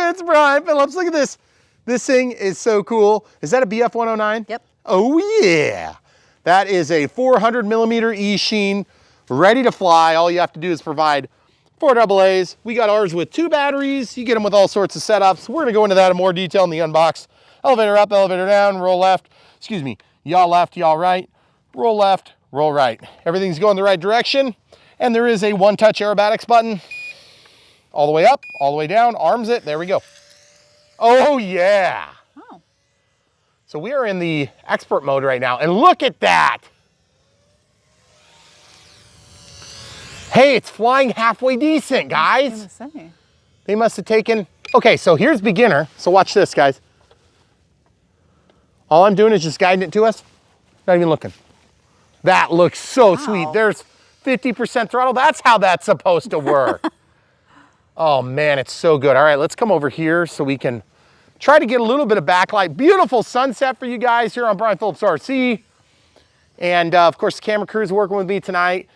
It's Brian Phillips. Look at this. This thing is so cool. Is that a BF109? Yep. Oh yeah. That is a 400 millimeter Eachine, ready to fly. All you have to do is provide 4 AA's. We got ours with 2 batteries. You get them with all sorts of setups. We're gonna go into that in more detail in the unbox. Elevator up, elevator down, roll left. Excuse me, yaw left, yaw right. Roll left, roll right. Everything's going the right direction. And there is a one-touch aerobatics button. All the way up, all the way down, arms it, there we go. Oh yeah. Oh. So we are in the expert mode right now, and look at that. Hey, it's flying halfway decent, guys. I was gonna say. They must have taken, okay, so here's beginner. So watch this, guys. All I'm doing is just guiding it to us, not even looking. That looks so sweet. There's 50% throttle. That's how that's supposed to work. Oh man, it's so good. All right, let's come over here so we can try to get a little bit of backlight. Beautiful sunset for you guys here on Brian Phillips RC. And of course, the camera crew is working with me tonight.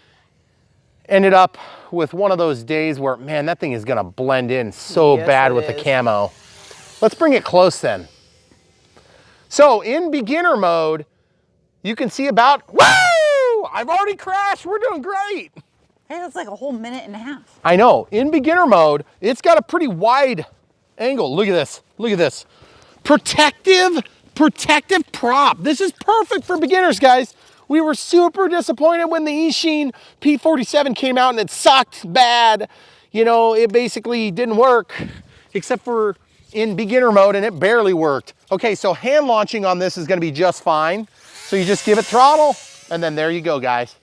Ended up with one of those days where, man, that thing is gonna blend in so bad with the camo. Let's bring it close then. So in beginner mode, you can see about, woo! I've already crashed, we're doing great. Hey, that's like a whole minute and a half. I know, in beginner mode, it's got a pretty wide angle. Look at this, look at this. Protective prop. This is perfect for beginners, guys. We were super disappointed when the Eachine P47 came out and it sucked bad. You know, it basically didn't work except for in beginner mode, and it barely worked. Okay, so hand launching on this is gonna be just fine. So you just give it throttle, and then there you go, guys.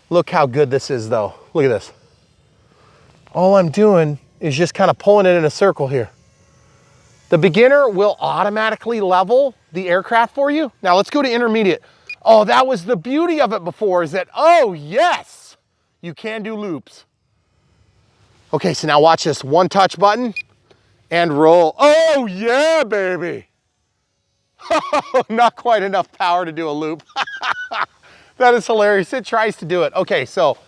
Look how good this is though. Look at this. All I'm doing is just kind of pulling it in a circle here. The beginner will automatically level the aircraft for you. Now let's go to intermediate. Oh, that was the beauty of it before, is that, oh yes, you can do loops. Okay, so now watch this, one touch button and roll. Oh yeah, baby. Not quite enough power to do a loop. That is hilarious. It tries to do it. Okay, so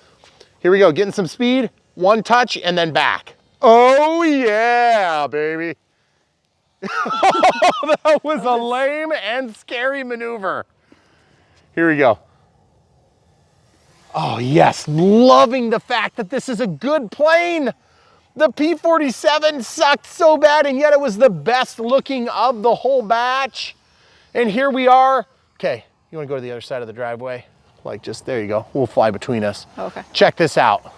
here we go. Getting some speed, one touch, and then back. Oh yeah, baby. That was a lame and scary maneuver. Here we go. Oh yes, loving the fact that this is a good plane. The P47 sucked so bad, and yet it was the best looking of the whole batch. And here we are. Okay, you wanna go to the other side of the driveway? Like just, there you go. We'll fly between us. Okay. Check this out.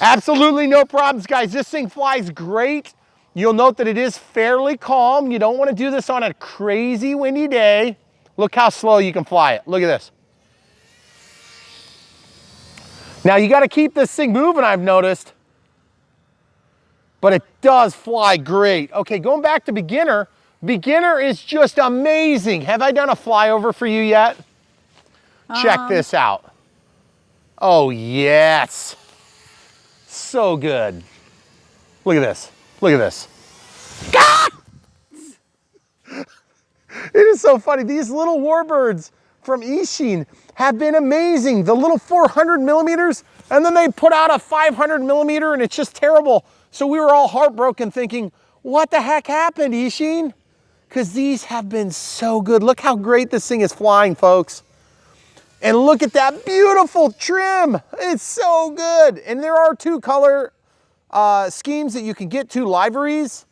Absolutely no problems, guys. This thing flies great. You'll note that it is fairly calm. You don't want to do this on a crazy windy day. Look how slow you can fly it. Look at this. Now you got to keep this thing moving, I've noticed. But it does fly great. Okay, going back to beginner. Beginner is just amazing. Have I done a flyover for you yet? Check this out. Oh yes. So good. Look at this. Look at this. Ah! It is so funny. These little warbirds from Eachine have been amazing. The little 400 millimeters, and then they put out a 500 millimeter, and it's just terrible. So we were all heartbroken thinking, what the heck happened, Eachine? Because these have been so good. Look how great this thing is flying, folks. And look at that beautiful trim. It's so good. And there are 2 color schemes that you can get, 2 liveries.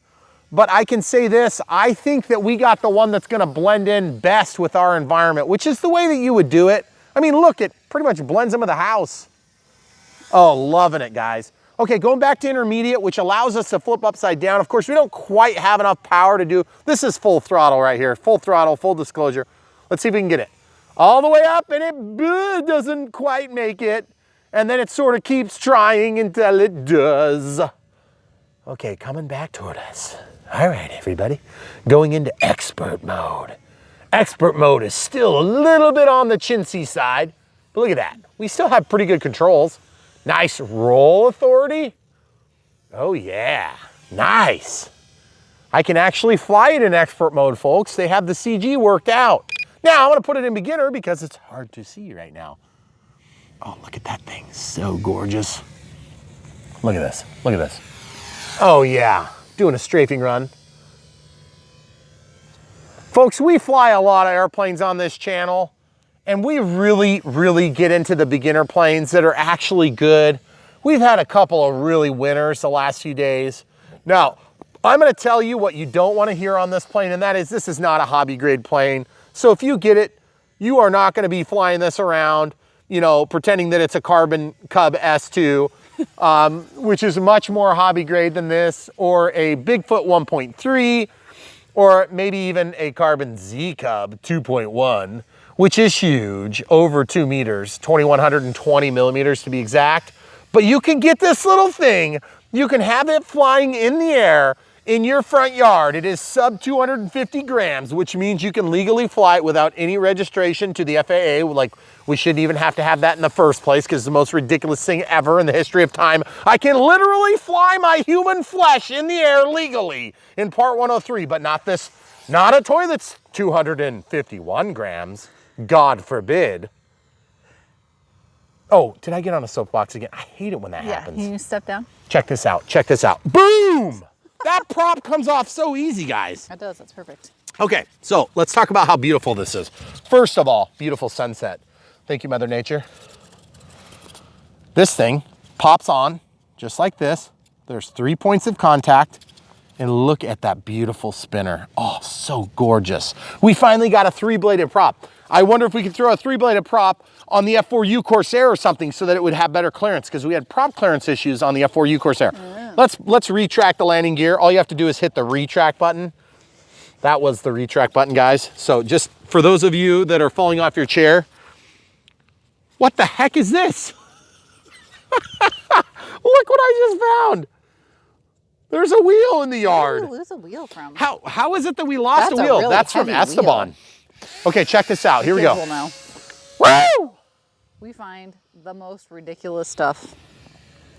But I can say this, I think that we got the one that's gonna blend in best with our environment, which is the way that you would do it. I mean, look, it pretty much blends into the house. Oh, loving it, guys. Okay, going back to intermediate, which allows us to flip upside down. Of course, we don't quite have enough power to do, this is full throttle right here, full throttle, full disclosure. Let's see if we can get it. All the way up, and it doesn't quite make it. And then it sort of keeps trying until it does. Okay, coming back toward us. All right, everybody, going into expert mode. Expert mode is still a little bit on the chintzy side, but look at that. We still have pretty good controls. Nice roll authority. Oh yeah, nice. I can actually fly it in expert mode, folks. They have the CG worked out. Now, I'm gonna put it in beginner because it's hard to see right now. Oh, look at that thing, so gorgeous. Look at this, look at this. Oh yeah, doing a strafing run. Folks, we fly a lot of airplanes on this channel, and we really get into the beginner planes that are actually good. We've had a couple of really winners the last few days. Now, I'm gonna tell you what you don't wanna hear on this plane, and that is this is not a hobby grade plane. So if you get it, you are not gonna be flying this around, you know, pretending that it's a Carbon Cub S2, which is much more hobby grade than this, or a Bigfoot 1.3, or maybe even a Carbon Z Cub 2.1, which is huge, over 2 meters, 2,120 millimeters to be exact. But you can get this little thing, you can have it flying in the air in your front yard. It is sub 250 grams, which means you can legally fly it without any registration to the FAA. Like, we shouldn't even have to have that in the first place because it's the most ridiculous thing ever in the history of time. I can literally fly my human flesh in the air legally in Part 103, but not this, not a toy that's 251 grams, God forbid. Oh, did I get on a soapbox again? I hate it when that happens. Can you step down? Check this out, check this out. Boom! That prop comes off so easy, guys. It does, that's perfect. Okay, so let's talk about how beautiful this is. First of all, beautiful sunset. Thank you, Mother Nature. This thing pops on just like this. There's 3 points of contact, and look at that beautiful spinner. Oh, so gorgeous. We finally got a 3-bladed prop. I wonder if we could throw a 3-bladed prop on the F4U Corsair or something so that it would have better clearance, because we had prop clearance issues on the F4U Corsair. Yeah. Let's retract the landing gear. All you have to do is hit the retract button. That was the retract button, guys. So just for those of you that are falling off your chair, what the heck is this? Look what I just found. There's a wheel in the yard. Where did we lose a wheel from? How is it that we lost a wheel? Really That's from Esteban. Wheel. Okay, check this out. Here we go. Now. Woo! We find the most ridiculous stuff.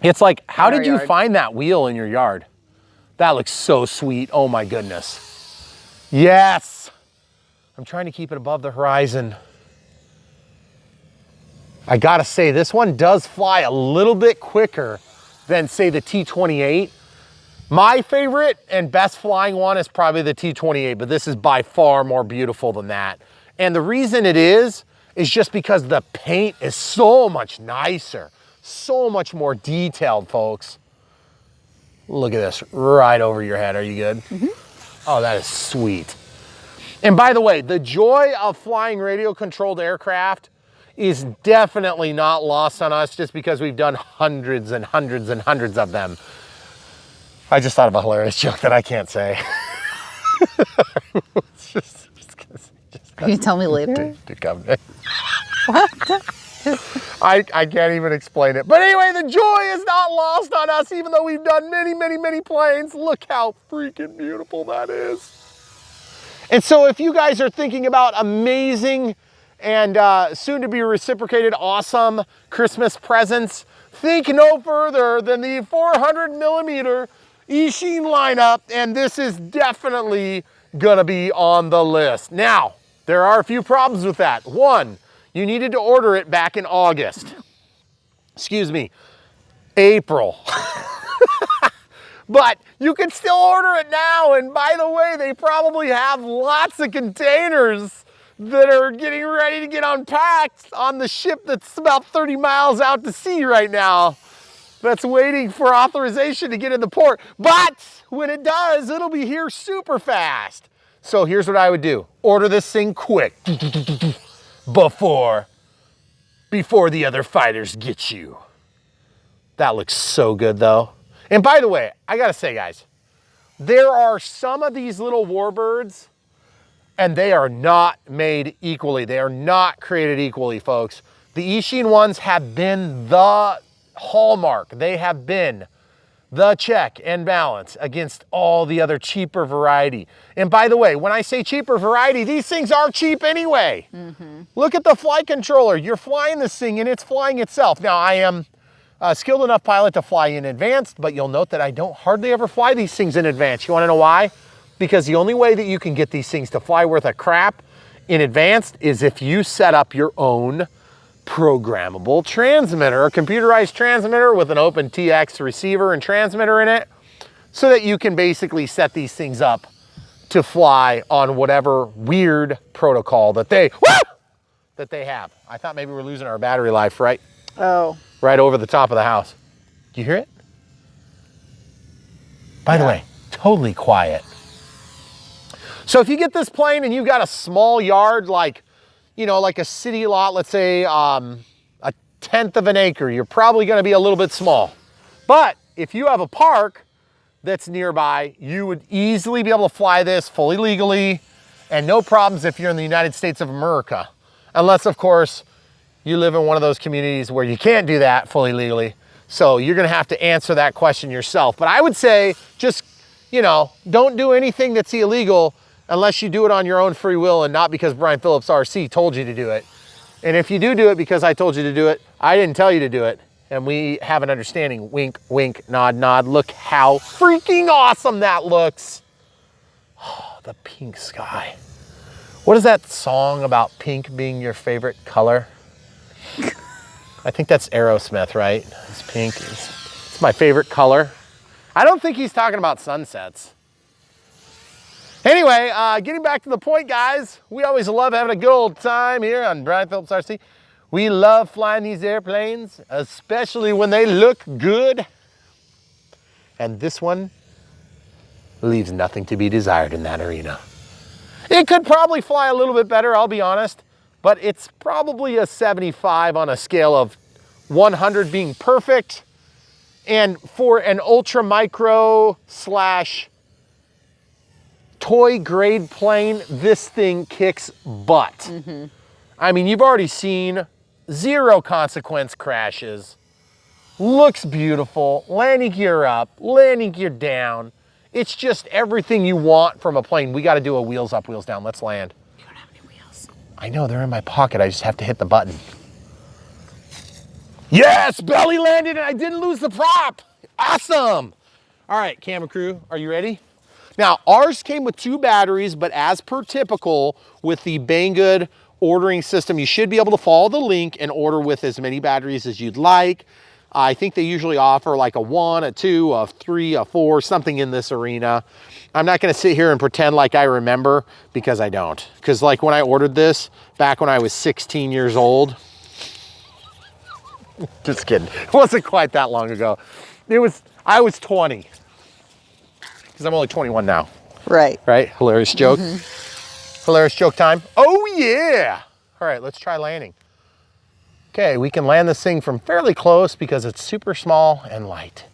It's like, how did you yard. find that wheel in your yard? That looks so sweet. Oh my goodness. Yes. I'm trying to keep it above the horizon. I gotta say, this one does fly a little bit quicker than, say, the T-28. My favorite and best flying one is probably the T-28, but this is by far more beautiful than that. And the reason it is just because the paint is so much nicer, so much more detailed, folks. Look at this, right over your head. Are you good? Mm-hmm. Oh, that is sweet. And by the way, the joy of flying radio-controlled aircraft is definitely not lost on us just because we've done hundreds and hundreds and hundreds of them. I just thought of a hilarious joke that I can't say. Can you tell me later? What? I can't even explain it. But anyway, the joy is not lost on us, even though we've done many, many, many planes. Look how freaking beautiful that is. And so if you guys are thinking about amazing and soon to be reciprocated awesome Christmas presents, think no further than the 400 millimeter Eachine lineup, and this is definitely gonna be on the list. Now, there are a few problems with that. One, you needed to order it back in August. Excuse me, April. But you can still order it now, and by the way, they probably have lots of containers that are getting ready to get unpacked on the ship that's about 30 miles out to sea right now. That's waiting for authorization to get in the port. But when it does, it'll be here super fast. So here's what I would do. Order this thing quick before the other fighters get you. That looks so good though. And by the way, I gotta say guys, there are some of these little warbirds and they are not made equally. They are not created equally, folks. The Eachine ones have been the hallmark. They have been the check and balance against all the other cheaper variety. And by the way, when I say cheaper variety, these things are cheap anyway. Mm-hmm. Look at the flight controller. You're flying this thing and it's flying itself. Now I am a skilled enough pilot to fly in advance, but you'll note that I don't hardly ever fly these things in advance. You wanna know why? Because the only way that you can get these things to fly worth a crap in advance is if you set up your own programmable transmitter, a computerized transmitter with an open TX receiver and transmitter in it. so that you can basically set these things up to fly on whatever weird protocol that they have. I thought maybe we're losing our battery life right over the top of the house. Do you hear it? By the way, totally quiet. So if you get this plane and you've got a small yard, like, you know, like a city lot, let's say a 1/10 of an acre, you're probably gonna be a little bit small. But if you have a park that's nearby, you would easily be able to fly this fully legally and no problems if you're in the United States of America. Unless, of course, you live in one of those communities where you can't do that fully legally. So you're gonna have to answer that question yourself. But I would say just, you know, don't do anything that's illegal unless you do it on your own free will and not because Brian Phillips RC told you to do it. And if you do it because I told you to do it, I didn't tell you to do it. And we have an understanding. Wink, wink, nod, nod. Look how freaking awesome that looks. Oh, the pink sky. What is that song about pink being your favorite color? I think that's Aerosmith, right? It's pink. It's my favorite color. I don't think he's talking about sunsets. Anyway, getting back to the point, guys, we always love having a good old time here on Brian Phillips RC. We love flying these airplanes, especially when they look good. And this one leaves nothing to be desired in that arena. It could probably fly a little bit better, I'll be honest, but it's probably a 75 on a scale of 100 being perfect. And for an ultra micro slash toy grade plane, this thing kicks butt. I mean, you've already seen 0 consequence crashes. Looks beautiful. Landing gear up, landing gear down. It's just everything you want from a plane. We got to do a wheels up, wheels down. Let's land. You don't have any wheels. I know, they're in my pocket. I just have to hit the button. Yes, belly landed and I didn't lose the prop. Awesome. All right, camera crew, are you ready? Now, ours came with 2 batteries, but as per typical with the Banggood ordering system, you should be able to follow the link and order with as many batteries as you'd like. I think they usually offer like a 1, a 2, a 3, a 4, something in this arena. I'm not gonna sit here and pretend like I remember because I don't. Because like when I ordered this back when I was 16 years old, just kidding, it wasn't quite that long ago. I was 20, because I'm only 21 now. Right. Right, hilarious joke. Hilarious joke time. Oh yeah. All right, let's try landing. Okay, we can land this thing from fairly close because it's super small and light.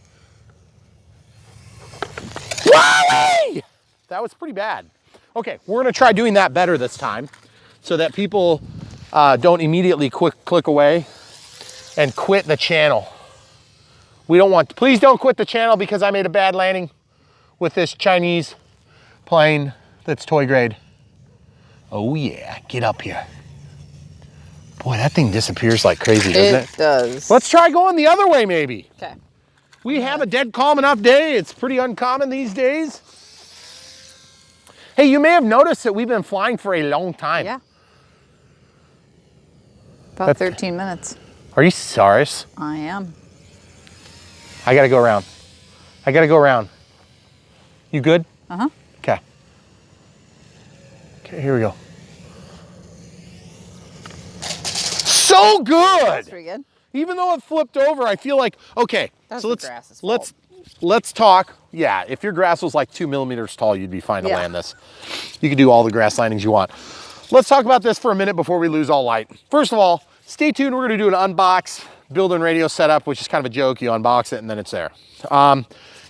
Wowee! That was pretty bad. Okay, we're gonna try doing that better this time so that people don't immediately click away and quit the channel. Please don't quit the channel because I made a bad landing with this Chinese plane that's toy grade. Oh yeah, get up here. Boy, that thing disappears like crazy, doesn't it? It does. Let's try going the other way, maybe. Okay. We have a dead calm enough day. It's pretty uncommon these days. Hey, you may have noticed that we've been flying for a long time. Yeah. About 13 minutes. Are you serious? I am. I gotta go around. I gotta go around. You good? Uh-huh. Okay. Okay, here we go. So good! That's pretty good. Even though it flipped over, I feel like, okay, That's so the grass's fault. let's talk. Yeah, if your grass was like 2 millimeters tall, you'd be fine to land this. You can do all the grass landings you want. Let's talk about this for a minute before we lose all light. First of all, stay tuned. We're gonna do an unbox build-in radio setup, which is kind of a joke. You unbox it and then it's there.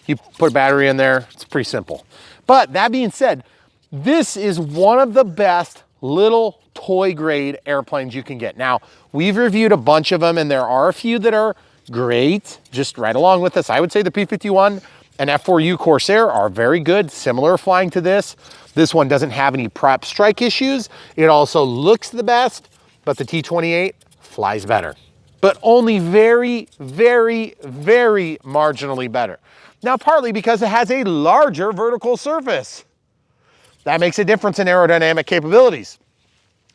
You put a battery in there. It's pretty simple. But that being said, this is one of the best little toy grade airplanes you can get. Now, we've reviewed a bunch of them and there are a few that are great, just right along with us. I would say the P-51 and F4U Corsair are very good, similar flying to this. This one doesn't have any prop strike issues. It also looks the best, but the T-28 flies better, but only very, very, very marginally better. Now, partly because it has a larger vertical surface. That makes a difference in aerodynamic capabilities.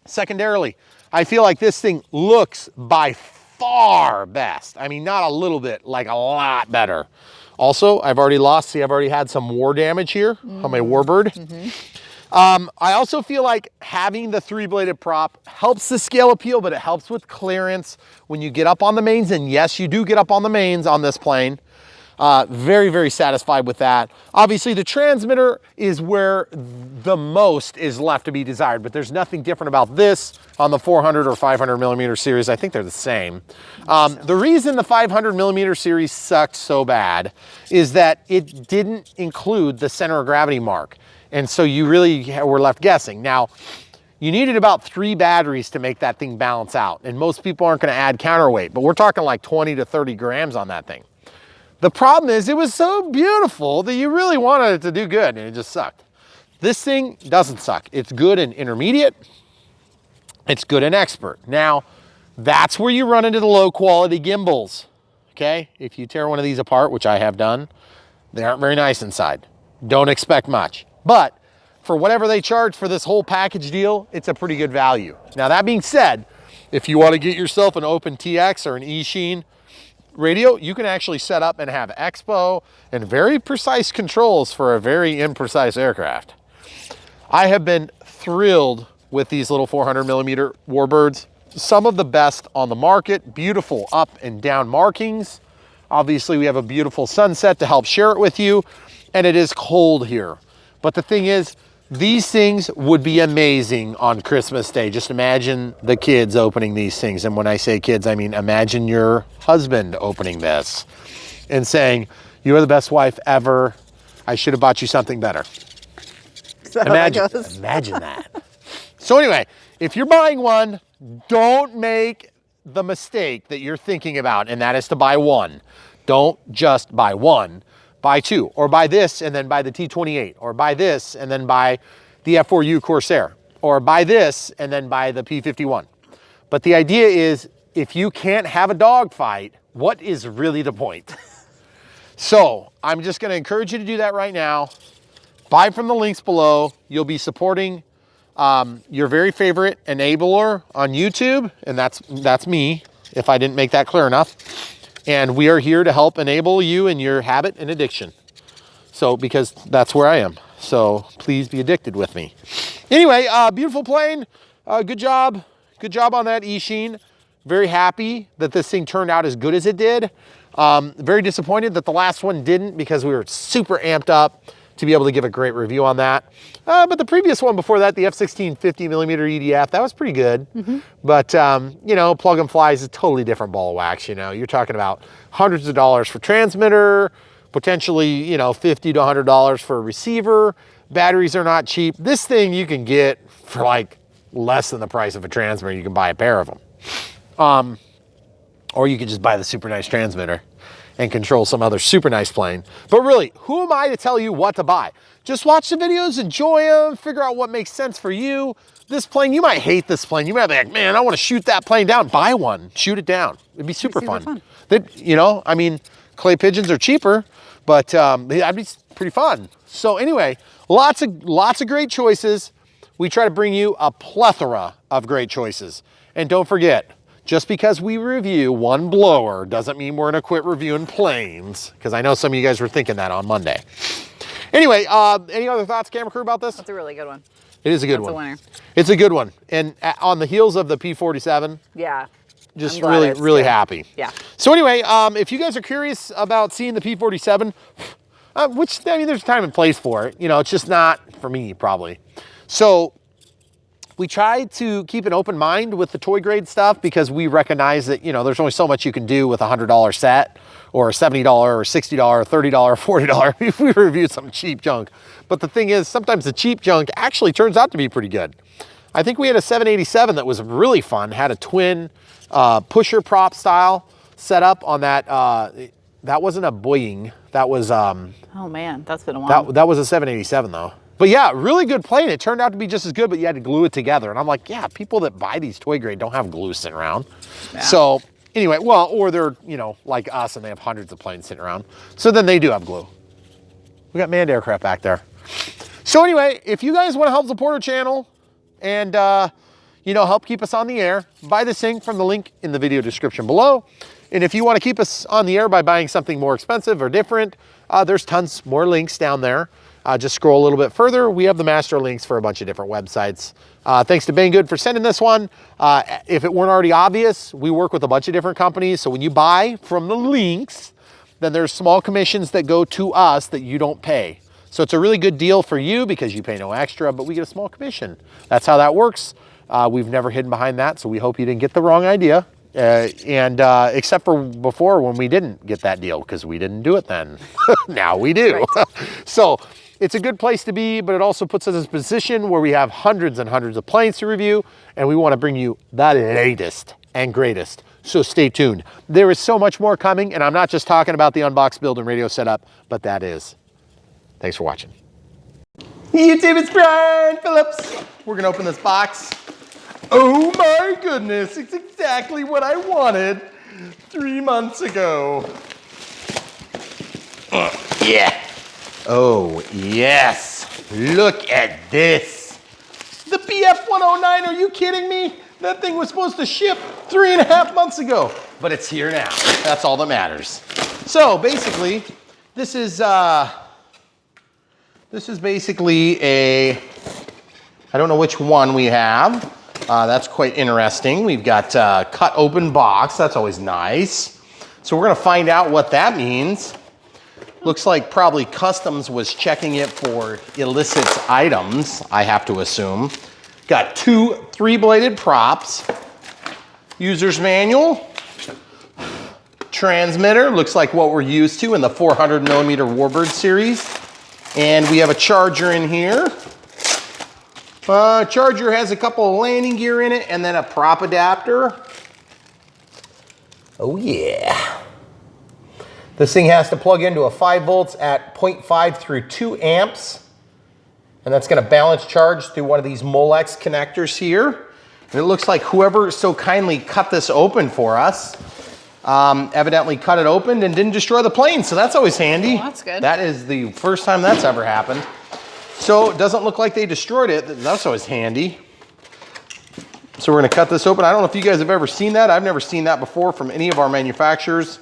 Secondarily, I feel like this thing looks by far best. I mean, not a little bit, like a lot better. Also, I've already lost, see, I've already had some war damage here on my warbird. I also feel like having the 3-bladed prop helps the scale appeal, but it helps with clearance when you get up on the mains. And yes, you do get up on the mains on this plane. Very, very satisfied with that. Obviously, the transmitter is where the most is left to be desired, but there's nothing different about this on the 400 or 500 millimeter series. I think they're the same. The reason the 500 millimeter series sucked so bad is that it didn't include the center of gravity mark. And so you really were left guessing. Now, you needed about 3 batteries to make that thing balance out. And most people aren't gonna add counterweight, but we're talking like 20 to 30 grams on that thing. The problem is it was so beautiful that you really wanted it to do good and it just sucked. This thing doesn't suck. It's good in intermediate. It's good in expert. Now, that's where you run into the low quality gimbals, okay? If you tear one of these apart, which I have done, they aren't very nice inside. Don't expect much. But for whatever they charge for this whole package deal, it's a pretty good value. Now, that being said, if you want to get yourself an Open TX or an Eachine radio, you can actually set up and have expo and very precise controls for a very imprecise aircraft. I have been thrilled with these little 400 millimeter warbirds. Some of the best on the market, beautiful up and down markings. Obviously, we have a beautiful sunset to help share it with you, and it is cold here. But the thing is, these things would be amazing on Christmas Day. Just imagine the kids opening these things. And when I say kids, I mean imagine your husband opening this and saying, "You are the best wife ever. I should have bought you something better." Imagine that. So anyway, if you're buying one, don't make the mistake that you're thinking about, and that is to buy one. Don't just buy one. Buy 2, or buy this and then buy the T28, or buy this and then buy the F4U Corsair, or buy this and then buy the P51. But the idea is, if you can't have a dogfight, what is really the point? So I'm just gonna encourage you to do that right now. Buy from the links below. You'll be supporting your very favorite enabler on YouTube, and that's me, if I didn't make that clear enough. And we are here to help enable you in your habit and addiction. So, because that's where I am. So please be addicted with me. Anyway, beautiful plane. Good job. Good job on that Eachine. Very happy that this thing turned out as good as it did. Very disappointed that the last one didn't, because we were super amped up to be able to give a great review on that. But the previous one before that, the F16 50 millimeter EDF, that was pretty good. But, you know, plug and fly is a totally different ball of wax. You know, you're talking about hundreds of dollars for transmitter, potentially, you know, $50 to $100 for a receiver. Batteries are not cheap. This thing you can get for like less than the price of a transmitter. You can buy a pair of them. Or you could just buy the super nice transmitter and control some other super nice plane. But really, who am I to tell you what to buy? Just watch the videos, enjoy them, figure out what makes sense for you. This plane, you might hate this plane. You might be like, man, I want to shoot that plane down. Buy one, shoot it down. It'd be super fun. That, you know, I mean, clay pigeons are cheaper, but that'd be pretty fun. So anyway, lots of great choices. We try to bring you a plethora of great choices. And don't forget, just because we review one blower doesn't mean we're gonna quit reviewing planes, because I know some of you guys were thinking that on Monday. Anyway, any other thoughts, camera crew, about this? That's a really good one. It is a good one. That's a winner. It's a good one. And on the heels of the P47, yeah, just really happy. Yeah. So anyway, if you guys are curious about seeing the P47, which, I mean, there's time and place for it. You know, it's just not for me, probably. So we try to keep an open mind with the toy grade stuff, because we recognize that, you know, there's only so much you can do with a $100 set, or a $70 or $60, $30, $40. We reviewed some cheap junk. But the thing is, sometimes the cheap junk actually turns out to be pretty good. I think we had a 787 that was really fun, had a twin pusher prop style setup on that. That wasn't a Boeing. That was, oh man, that's been a while. That was a 787 though. But yeah, really good plane. It turned out to be just as good, but you had to glue it together. And I'm like, yeah, people that buy these toy grade don't have glue sitting around. Yeah. So anyway, well, or they're, you know, like us, and they have hundreds of planes sitting around. So then they do have glue. We got manned aircraft back there. So anyway, if you guys want to help support our channel and, you know, help keep us on the air, buy this thing from the link in the video description below. And if you want to keep us on the air by buying something more expensive or different, there's tons more links down there. Just scroll a little bit further. We have the master links for a bunch of different websites. Thanks to Banggood for sending this one. If it weren't already obvious, we work with a bunch of different companies. So when you buy from the links, then there's small commissions that go to us that you don't pay. So it's a really good deal for you because you pay no extra, but we get a small commission. That's how that works. We've never hidden behind that, so we hope you didn't get the wrong idea. Except for before when we didn't get that deal because we didn't do it then. Now we do. Right. So it's a good place to be, but it also puts us in a position where we have hundreds and hundreds of planes to review, and we want to bring you the latest and greatest. So stay tuned. There is so much more coming, and I'm not just talking about the Unbox build and radio setup, but that is. Thanks for watching. YouTube, it's Brian Phillips. We're gonna open this box. Oh my goodness, it's exactly what I wanted 3 months ago. Yeah. Oh, yes. Look at this. The BF109, are you kidding me? That thing was supposed to ship 3.5 months ago, but it's here now. That's all that matters. So basically, this is basically a, I don't know which one we have. That's quite interesting. We've got cut open box. That's always nice. So we're gonna find out what that means. Looks like probably customs was checking it for illicit items, I have to assume. Got 2 3-bladed props. User's manual. Transmitter, looks like what we're used to in the 400mm Warbird series. And we have a charger in here. Charger has a couple of landing gear in it and then a prop adapter. Oh yeah. This thing has to plug into a 5 volts at 0.5 through 2 amps. And that's gonna balance charge through one of these Molex connectors here. And it looks like whoever so kindly cut this open for us evidently cut it open and didn't destroy the plane. So that's always handy. Oh, that's good. That is the first time that's ever happened. So it doesn't look like they destroyed it. That's always handy. So we're gonna cut this open. I don't know if you guys have ever seen that. I've never seen that before from any of our manufacturers.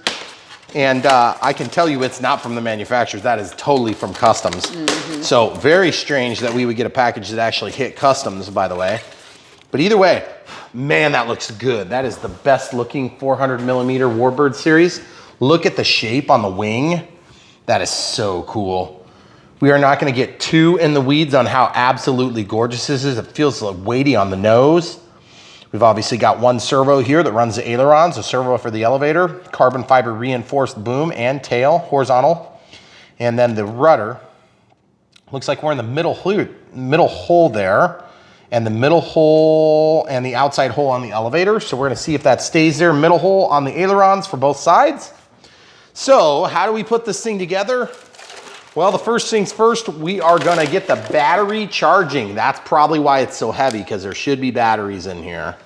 And I can tell you it's not from the manufacturers. That is totally from customs. Mm-hmm. So very strange that we would get a package that actually hit customs, by the way. But either way, man, that looks good. That is the best looking 400mm Warbird series. Look at the shape on the wing. That is so cool. We are not gonna get too in the weeds on how absolutely gorgeous this is. It feels like weighty on the nose. We've obviously got one servo here that runs the ailerons, a servo for the elevator, carbon fiber reinforced boom and tail, horizontal. And then the rudder. Looks like we're in the middle hole there, and the middle hole and the outside hole on the elevator. So we're gonna see if that stays there. Middle hole on the ailerons for both sides. So how do we put this thing together? Well, the first things first, we are gonna get the battery charging. That's probably why it's so heavy, because there should be batteries in here.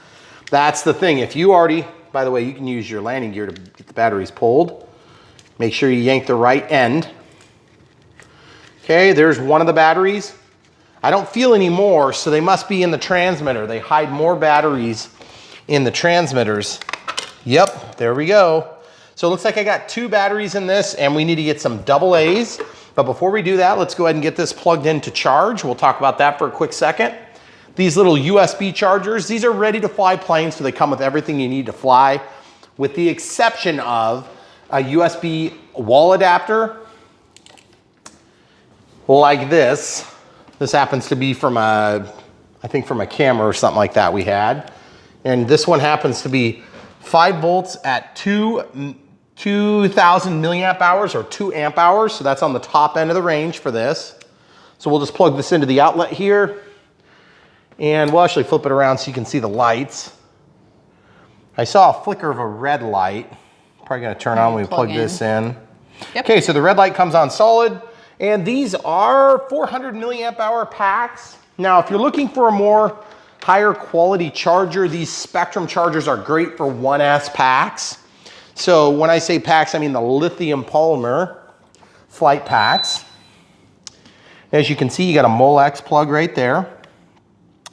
That's the thing. If you already, by the way, you can use your landing gear to get the batteries pulled. Make sure you yank the right end. Okay, there's one of the batteries. I don't feel any more, so they must be in the transmitter. They hide more batteries in the transmitters. Yep, there we go. So it looks like I got 2 batteries in this, and we need to get some AA's. But before we do that, let's go ahead and get this plugged in to charge. We'll talk about that for a quick second. These little USB chargers, these are ready to fly planes, so they come with everything you need to fly, with the exception of a USB wall adapter like this. This happens to be from I think from a camera or something like that we had. And this one happens to be 5 volts at 2,000 milliamp hours or 2 amp hours. So that's on the top end of the range for this. So we'll just plug this into the outlet here. And we'll actually flip it around so you can see the lights. I saw a flicker of a red light. Probably gonna turn on when we plug this in. Yep. Okay, so the red light comes on solid. And these are 400 milliamp hour packs. Now, if you're looking for a more higher quality charger, these Spectrum chargers are great for 1S packs. So when I say packs, I mean the lithium polymer flight packs. As you can see, you got a Molex plug right there.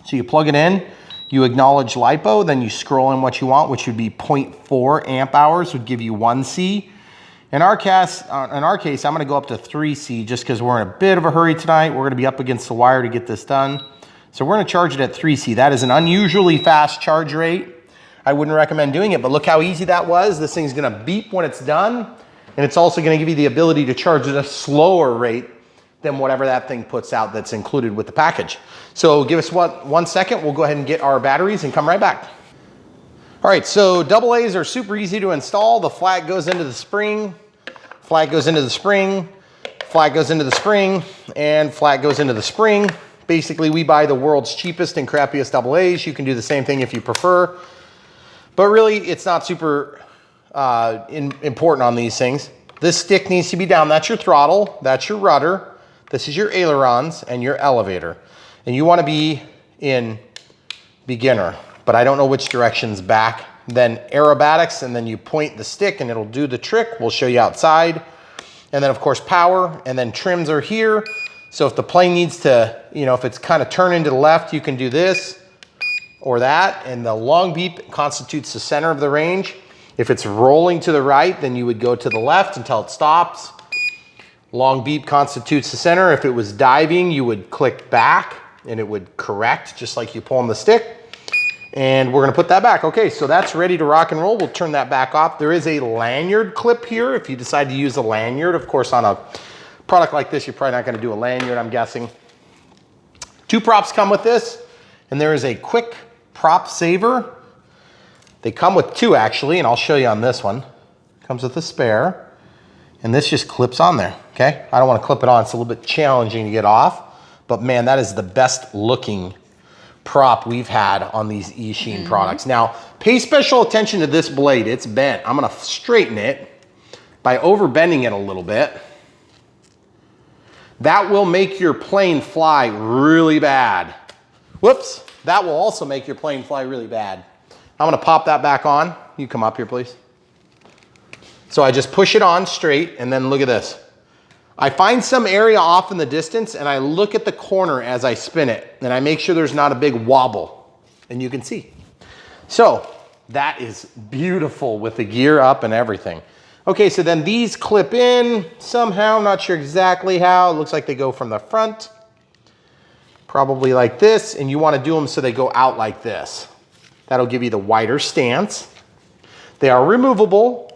So you plug it in, You acknowledge LiPo, then you scroll in what you want, which would be 0.4 amp hours, would give you 1C. In our case, I'm gonna go up to 3C just because we're in a bit of a hurry tonight. We're gonna be up against the wire to get this done. So we're gonna charge it at 3C. That is an unusually fast charge rate. I wouldn't recommend doing it, but look how easy that was. This thing's gonna beep when it's done, and it's also gonna give you the ability to charge at a slower rate than whatever that thing puts out that's included with the package. So give us 1 second, we'll go ahead and get our batteries and come right back. All right, so AA's are super easy to install. The flat goes into the spring, flat goes into the spring, flat goes into the spring, and flat goes into the spring. Basically, we buy the world's cheapest and crappiest AA's. You can do the same thing if you prefer. But really, it's not super important on these things. This stick needs to be down. That's your throttle, that's your rudder, this is your ailerons, and your elevator. And you want to be in beginner, but I don't know which direction's back. Then aerobatics, and then you point the stick and it'll do the trick. We'll show you outside. And then of course power, and then trims are here. So if the plane needs to, if it's kind of turning to the left, you can do this or that. And the long beep constitutes the center of the range. If it's rolling to the right, then you would go to the left until it stops. Long beep constitutes the center. If it was diving, you would click back and it would correct just like you pull on the stick. And we're gonna put that back. Okay, so that's ready to rock and roll. We'll turn that back off. There is a lanyard clip here if you decide to use a lanyard. Of course, on a product like this, you're probably not gonna do a lanyard, I'm guessing. 2 props come with this, and there is a quick prop saver. They come with 2 actually, and I'll show you on this one. Comes with a spare, and this just clips on there, okay? I don't wanna clip it on, it's a little bit challenging to get off, but man, that is the best looking prop we've had on these Eachine products. Now, pay special attention to this blade. It's bent. I'm gonna straighten it by over bending it a little bit. That will make your plane fly really bad. Whoops, that will also make your plane fly really bad. I'm gonna pop that back on. You come up here, please. So I just push it on straight, and then look at this. I find some area off in the distance, and I look at the corner as I spin it, and I make sure there's not a big wobble, and you can see. So that is beautiful with the gear up and everything. Okay, so then these clip in somehow, not sure exactly how. It looks like they go from the front, probably like this, and you want to do them so they go out like this. That'll give you the wider stance. They are removable,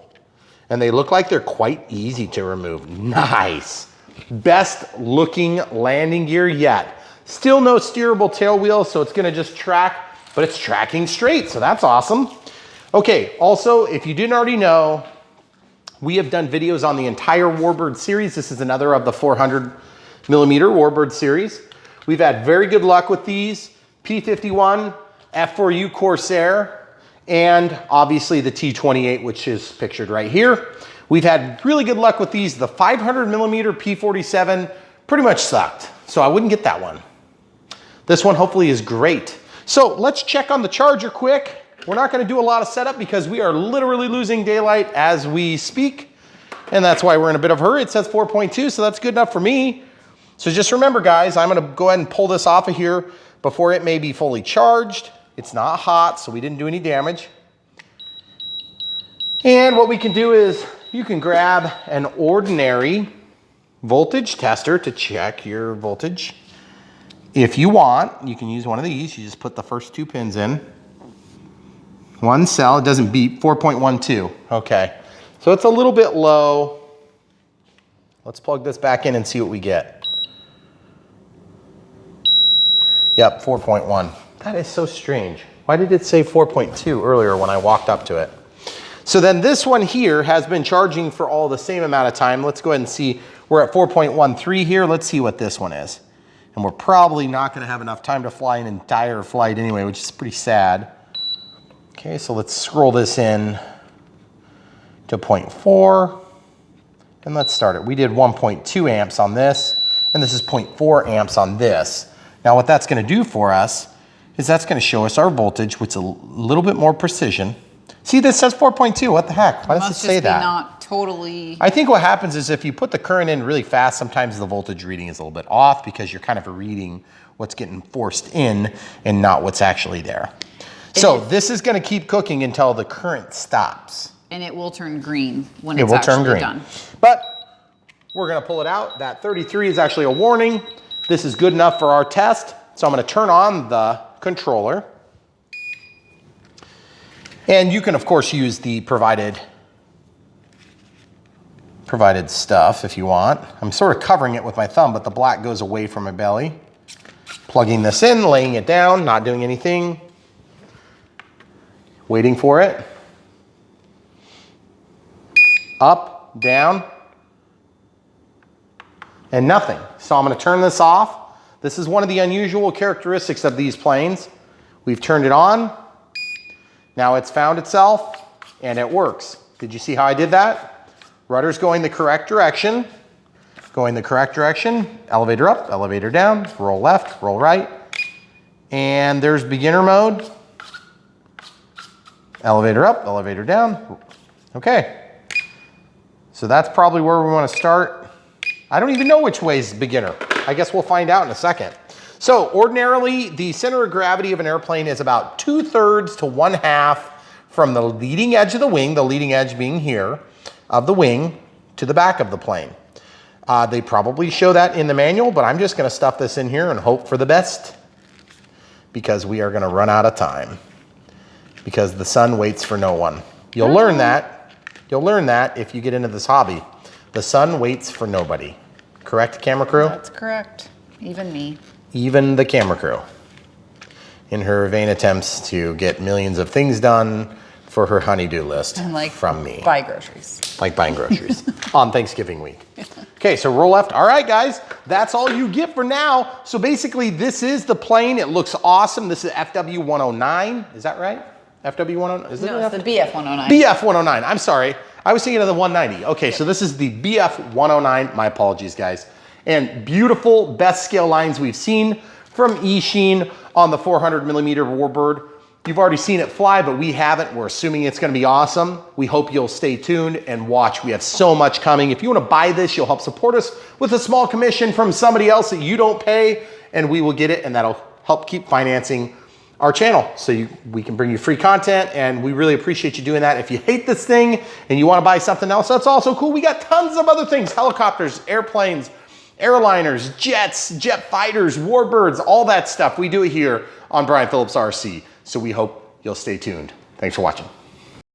and they look like they're quite easy to remove. Nice. Best looking landing gear yet. Still no steerable tail wheel, so it's gonna just track, but it's tracking straight, so that's awesome. Okay, also, if you didn't already know, we have done videos on the entire Warbird series. This is another of the 400mm Warbird series. We've had very good luck with these. P51, F4U Corsair, and obviously the T28, which is pictured right here. We've had really good luck with these. The 500mm P47 pretty much sucked, so I wouldn't get that one. This one hopefully is great. So let's check on the charger quick. We're not gonna do a lot of setup because we are literally losing daylight as we speak, and that's why we're in a bit of a hurry. It says 4.2, so that's good enough for me. So just remember, guys, I'm gonna go ahead and pull this off of here before it may be fully charged. It's not hot, so we didn't do any damage. And what we can do is you can grab an ordinary voltage tester to check your voltage. If you want, you can use one of these. You just put the first 2 pins in. One cell, it doesn't beep, 4.12. Okay, so it's a little bit low. Let's plug this back in and see what we get. Yep, 4.1. That is so strange. Why did it say 4.2 earlier when I walked up to it? So then this one here has been charging for all the same amount of time. Let's go ahead and see. We're at 4.13 here. Let's see what this one is. And we're probably not gonna have enough time to fly an entire flight anyway, which is pretty sad. Okay, so let's scroll this in to 0.4, and let's start it. We did 1.2 amps on this, and this is 0.4 amps on this. Now what that's gonna do for us is that's gonna show us our voltage with a little bit more precision. See, this says 4.2, what the heck? Why does it say that? Must just be not totally. I think what happens is if you put the current in really fast, sometimes the voltage reading is a little bit off because you're kind of reading what's getting forced in and not what's actually there. So this is going to keep cooking until the current stops. And it will turn green when it's actually done. But we're going to pull it out. That 33 is actually a warning. This is good enough for our test. So I'm going to turn on the controller. And you can, of course, use the provided stuff if you want. I'm sort of covering it with my thumb, but the black goes away from my belly. Plugging this in, laying it down, not doing anything. Waiting for it. Up, down, and nothing. So I'm going to turn this off. This is one of the unusual characteristics of these planes. We've turned it on. Now it's found itself and it works. Did you see how I did that? Rudder's going the correct direction. Going the correct direction. Elevator up, elevator down, roll left, roll right. And there's beginner mode. Elevator up, elevator down. Okay. So that's probably where we want to start. I don't even know which way is beginner. I guess we'll find out in a second. So ordinarily, the center of gravity of an airplane is about 2/3 to 1/2 from the leading edge of the wing, the leading edge being here, of the wing to the back of the plane. They probably show that in the manual, but I'm just going to stuff this in here and hope for the best because we are going to run out of time because the sun waits for no one. You'll learn that. You'll learn that if you get into this hobby. The sun waits for nobody. Correct, camera crew? That's correct. Even me. Even the camera crew. In her vain attempts to get millions of things done for her honey-do list from me. Buy groceries. Like buying groceries on Thanksgiving week. Okay, so roll left. All right, guys, that's all you get for now. So basically, this is the plane. It looks awesome. This is FW109. Is that right? FW109? Is it? No, it's the BF109. BF109. I'm sorry. I was thinking of the 190. Okay, so this is the BF109. My apologies, guys. And beautiful, best scale lines we've seen from Eachine on the 400mm warbird. You've already seen it fly, but we haven't. We're assuming it's going to be awesome. We hope you'll stay tuned and watch. We have so much coming. If you want to buy this, you'll help support us with a small commission from somebody else that you don't pay, and we will get it, and that'll help keep financing our channel so we can bring you free content, and we really appreciate you doing that. If you hate this thing and you want to buy something else, that's also cool. We got tons of other things: helicopters, airplanes, airliners, jets, jet fighters, warbirds, all that stuff. We do it here on Brian Phillips RC. So we hope you'll stay tuned. Thanks for watching.